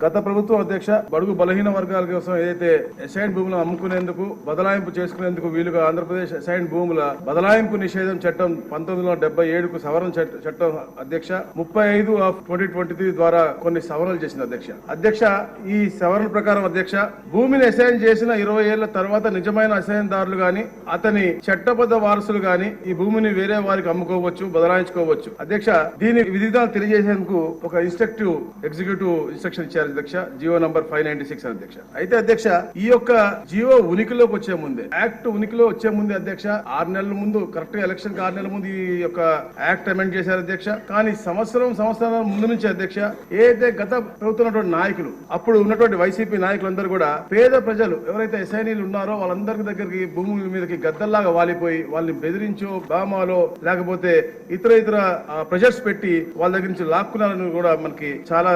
గత ప్రభుత్వం అధ్యక్ష బడుగు బలహీన వర్గాల కోసం ఏదైతే అసైన్ భూములను అమ్ముకునేందుకు బదలాయింపు చేసుకునేందుకు వీలుగా ఆంధ్రప్రదేశ్ అసైన్ భూముల బదలాయింపు నిషేధం చట్టం 1977కు సవరణ చట్టం అధ్యక్ష 35/2023 ద్వారా కొన్ని సవరణలు చేసింది అధ్యక్ష. ఈ సవరణ ప్రకారం అధ్యక్ష భూమిని అసైన్ చేసిన 20 ఏళ్ల తర్వాత నిజమైన అసైన్ దారులు గాని అతని చట్టబద్ధ వారసులు గాని ఈ భూమిని వేరే వారికి అమ్ముకోవచ్చు, బదలాయించుకోవచ్చు అధ్యక్ష. దీని విధితాలు తెలియజేసేందుకు ఒక ఇన్స్ట్రక్టివ్ ఎగ్జిక్యూటివ్ ఇన్స్ట్రక్షన్ ఇచ్చారు అధ్యక్ష, జియో నంబర్ 596 అధ్యక్ష. అయితే అధ్యక్ష ఈ యొక్క జియో ఉనికిలోకి వచ్చే ముందే, యాక్ట్ ఉనికిలో వచ్చే ముందే అధ్యక్ష 6 నెలల ముందు, కరెక్ట్ గా ఎలక్షన్ 6 నెలల ముందు ఈ యొక్క యాక్ట్ అమెండ్ చేశారు అధ్యక్ష. కానీ సంవత్సరాల ముందు నుంచి అధ్యక్ష ఏదైతే గత ప్రభుత్వం నాయకులు, అప్పుడు ఉన్నటువంటి వైసీపీ నాయకులందరూ కూడా పేద ప్రజలు ఎవరైతే ఎస్ఐనీలు ఉన్నారో వాళ్ళందరి దగ్గరికి భూముల మీదకి గద్దల్లాగా వాలిపోయి వాళ్ళని బెదిరించో, బామాలో లేకపోతే ఇతర ప్రెజర్స్ పెట్టి వాళ్ళ దగ్గర నుంచి లాక్కున్నారని కూడా మనకి చాలా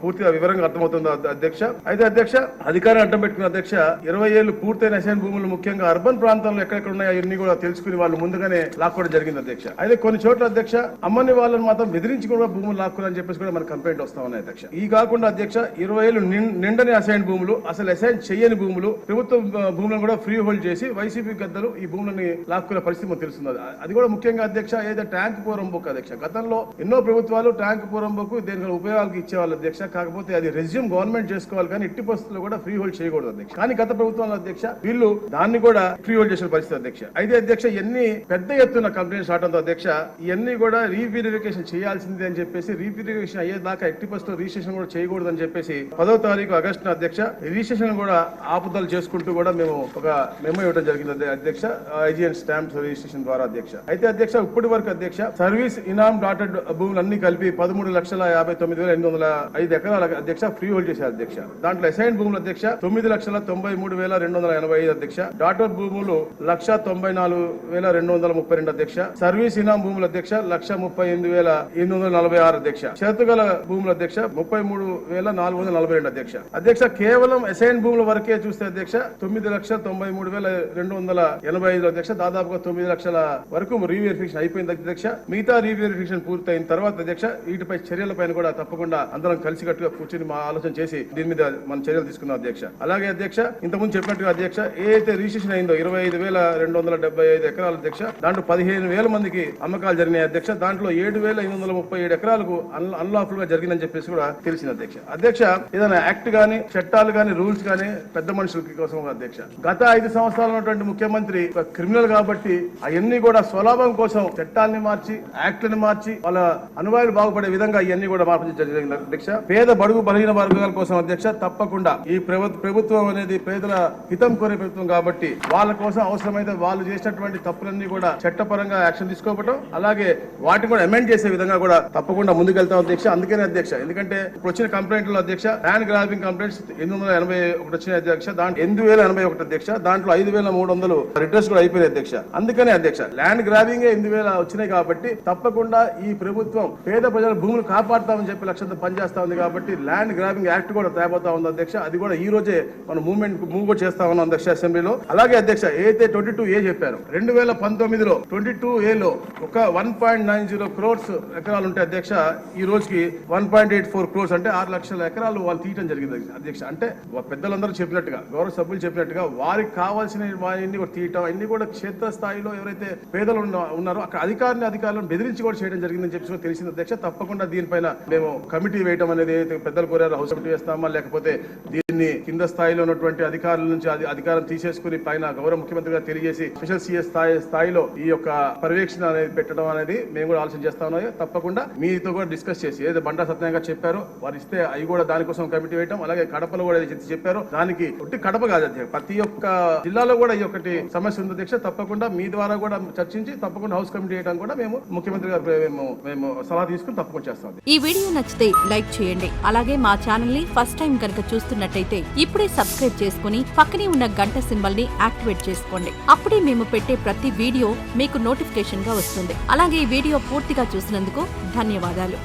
పూర్తిగా వివరంగా అర్థమవుతుంది అధ్యక్ష. అయితే అధ్యక్ష అధికారం అడ్డం పెట్టుకున్న అధ్యక్ష 20 ఏళ్లు పూర్తయిన అసైన్ భూములు ముఖ్యంగా అర్బన్ ప్రాంతాల్లో ఎక్కడెక్కడ ఉన్నాయో అవన్నీ కూడా తెలుసుకుని వాళ్ళు ముందుగానే లాక్కోవడం జరిగింది అధ్యక్ష. అయితే కొన్ని చోట్ల అధ్యక్ష అమ్మని వాళ్ళని మాత్రం బెదిరించి కూడా భూములు లాక్కుని చెప్పేసి కూడా మనకు కంప్లైంట్ వస్తా ఉన్నాయి అధ్యక్ష. ఈ కాకుండా అధ్యక్ష 20 ఏళ్లు నిండని అసైన్ భూములు, అసలు అసైన్ చేయని భూములు, ప్రభుత్వ భూములను కూడా ఫ్రీ హోల్డ్ చేసి వైసీపీ గద్దలు ఈ భూములని లాక్కునే పరిస్థితి మనకు తెలుస్తుంది. అది కూడా ముఖ్యంగా అధ్యక్ష ఏదైతే ట్యాంక్ పోరంబోక్ అధ్యక్ష, గతంలో ఎన్నో ప్రభుత్వాలు ట్యాంక్ పోరంబోకు దేనికి ఉపయోగాలకు ఇచ్చేవాళ్ళు అధ్యక్ష. కాకపోతే అది రెజ్యూమ్ గవర్నమెంట్ చేసుకోవాలి కానీ ఇట్టి పరిస్థితుల్లో కూడా ఫ్రీ హోల్డ్ చేయకూడదు అధ్యక్ష. కానీ గత ప్రభుత్వంలో అధ్యక్ష వీళ్ళు దాన్ని కూడా ఫ్రీ హోల్డ్ చేసిన పరిస్థితి అధ్యక్ష. అయితే అధ్యక్ష ఎన్ని పెద్ద ఎత్తున కంప్లైంట్స్ రావడంతో అధ్యక్ష ఇవన్నీ కూడా రీవెరిఫికేషన్ చేయాల్సిందే అని చెప్పేసి రీవెరిఫికేషన్ అయ్యేదాకా ఎట్టి పరిస్థితుల్లో రిజిస్ట్రేషన్ కూడా చేయకూడదు అని చెప్పేసి 10వ తారీఖు ఆగస్టు అధ్యక్ష రిజిస్ట్రేషన్ కూడా ఆపుదలు చేసుకుంటూ కూడా మేము ఒక మెమో ఇవ్వడం జరిగింది అధ్యక్ష, ఐజిఎన్ స్టాంప్స్ రిజిస్ట్రేషన్ ద్వారా అధ్యక్ష. అయితే అధ్యక్ష ఇప్పటి వరకు అధ్యక్ష సర్వీస్ ఇనామ్ డాటెడ్ భూములన్నీ కలిపి 13,59,805 ఎకరాల అధ్యక్ష ఫ్రీ హోల్డ్ చేశారు అధ్యక్ష. దాంట్లో అసైన్ భూములు అధ్యక్ష 9,93,285 అధ్యక్ష, డాటర్ భూములు 1,94,232 అధ్యక్ష, సర్వీస్ ఇనాం భూముల అధ్యక్ష 1,38,846 అధ్యక్ష, షరతుగల భూముల అధ్యక్ష 33,442 అధ్యక్ష. అధ్యక్ష కేవలం అసైన్ భూముల వరకే చూస్తే అధ్యక్ష 9,93,285 అధ్యక్ష, దాదాపుగా 9 లక్షల వరకు రీవెరిఫికేషన్ అయిపోయింది అధ్యక్ష. మిగతా రీవెరిఫికేషన్ పూర్తయిన తర్వాత అధ్యక్ష వీటిపై చర్యలపైన కూడా తప్పకుండా అందరం కలిసికట్టుగా కూర్చొని మా ఆలోచన చేసి దీని మీద మనం చర్యలు తీసుకున్నాం అధ్యక్ష. అలాగే అధ్యక్ష ఇంతకుముందు చెప్పినట్టుగా అధ్యక్ష ఏదైతే రిజిస్ట్రేషన్ అయిందో 25,275 ఎకరాల అధ్యక్ష, దాంట్లో 15,000 మందికి అమ్మకాలు జరిగినాయి అధ్యక్ష. దాంట్లో 7,837 ఎకరాలకు అన్లాఫుల్ గా జరిగిందని చెప్పేసి కూడా తెలిసింది అధ్యక్ష. అధ్యక్ష ఏదైనా యాక్ట్ గానీ, చట్టాలు గానీ, రూల్స్ గానీ పెద్ద మనుషుల కోసం అధ్యక్ష గత 5 సంవత్సరాలు ఉన్నటువంటి ముఖ్యమంత్రి క్రిమినల్ కాబట్టి అవన్నీ కూడా స్వలాభం కోసం చట్టాలని మార్చి, యాక్ట్లను మార్చి వాళ్ళ అనువాయులు బాగుపడే విధంగా ఇవన్నీ కూడా మార్పు జరిగింది అధ్యక్ష. పేద బడుగు బలహీన వర్గాల కోసం అధ్యక్ష తప్పకుండా ఈ ప్రభుత్వం అనేది పేదల హితం కోరే ప్రభుత్వం కాబట్టి వాళ్ళ కోసం అవసరమైతే వాళ్ళు చేసినటువంటి తప్పులన్నీ కూడా చట్టపరంగా యాక్షన్ తీసుకోవటం, అలాగే వాటిని కూడా అమెండ్ చేసే విధంగా కూడా తప్పకుండా ముందుకెళ్తాం అధ్యక్ష. అందుకనే అధ్యక్ష ఎందుకంటే ఇప్పుడు వచ్చిన కంప్లైంట్లో అధ్యక్ష ల్యాండ్ గ్రాబింగ్ కంప్లైంట్స్ 881 వచ్చినాయి అధ్యక్ష, దాంట్లో 8,081 అధ్యక్ష, దాంట్లో 5,300 రిటర్న్స్ కూడా అయిపోయాయి అధ్యక్ష. అందుకనే అధ్యక్ష ల్యాండ్ గ్రాబింగ్ 8,000 వచ్చినాయి కాబట్టి తప్పకుండా ఈ ప్రభుత్వం పేద ప్రజల భూములు కాపాడుతామని చెప్పి లక్ష్యంతో పనిచేస్తా ఉంది కాబట్టి ల్యాండ్ గ్రాబింగ్ యాక్ట్ కూడా తేబోతా ఉంది అధ్యక్ష. అది కూడా ఈ రోజే మనం మూవ్ కూడా చేస్తా ఉన్నాం అధ్యక్ష అసెంబ్లీలో. అలాగే అధ్యక్ష ఏదైతే 22A చెప్పారు 2019లో 22Aలో ఒక 1.90 crores ఎకరాలు ఉంటాయి అధ్యక్ష, ఈ రోజుకి 1.84 crores అంటే 6 లక్షల ఎకరాలు వాళ్ళు తీయటం జరిగింది అధ్యక్ష. అంటే పెద్దలందరూ చెప్పినట్టుగా, గౌరవ సభ్యులు చెప్పినట్టుగా వారికి కావాల్సిన వాటిని కూడా తీయటం, అన్ని కూడా క్షేత్ర స్థాయిలో ఎవరైతే పేదలు ఉన్నారో అక్కడ అధికారులను బెదిరించి కూడా చేయడం జరిగిందని చెప్పి తెలిసింది అధ్యక్ష. తప్పకుండా దీనిపైన మేము కమిటీ వేయటం అనేది పెద్దలు కోరారు, హౌస్ కమిటీ వేస్తామా లేకపోతే దీన్ని కింద స్థాయిలో ఉన్నటువంటి అధికారుల నుంచి అధికారం తీసేసుకుని పైన గౌరవ ముఖ్యమంత్రి గారు తెలియజేసి స్పెషల్ సిఎస్ స్థాయిలో ఈ యొక్క పర్యవేక్షణ అనేది పెట్టడం అనేది మేము కూడా ఆలోచన చేస్తా ఉన్నాం. తప్పకుండా మీతో కూడా డిస్కస్ చేసి ఏదో బండా సత్యం గారు చెప్పారో వారు ఇస్తే అవి కూడా దానికోసం కమిటీ వేయటం, అలాగే కడపలో కూడా చెప్పారో దానికి ఒట్టి కడప కాదు అధ్యక్ష ప్రతి ఒక్క జిల్లాలో కూడా ఈ ఒకటి సమస్య ఉంది అధ్యక్ష. తప్పకుండా మీ ద్వారా కూడా చర్చించి తప్పకుండా హౌస్ కమిటీ వేయడం కూడా మేము ముఖ్యమంత్రి గారు మేము సలహా తీసుకుని తప్పకుండా చేస్తాం. ఈ వీడియో నచ్చితే లైక్ చేయండి, అలాగే మా ఛానల్ ని ఫస్ట్ టైం కనుక చూస్తున్నట్టయితే ఇప్పుడే సబ్స్క్రైబ్ చేసుకుని పక్కనే ఉన్న గంట సింబల్ ని యాక్టివేట్ చేసుకోండి. అప్పుడే మేము పెట్టే ప్రతి వీడియో మీకు నోటిఫికేషన్ గా వస్తుంది. అలాగే ఈ వీడియో పూర్తిగా చూసినందుకు ధన్యవాదాలు.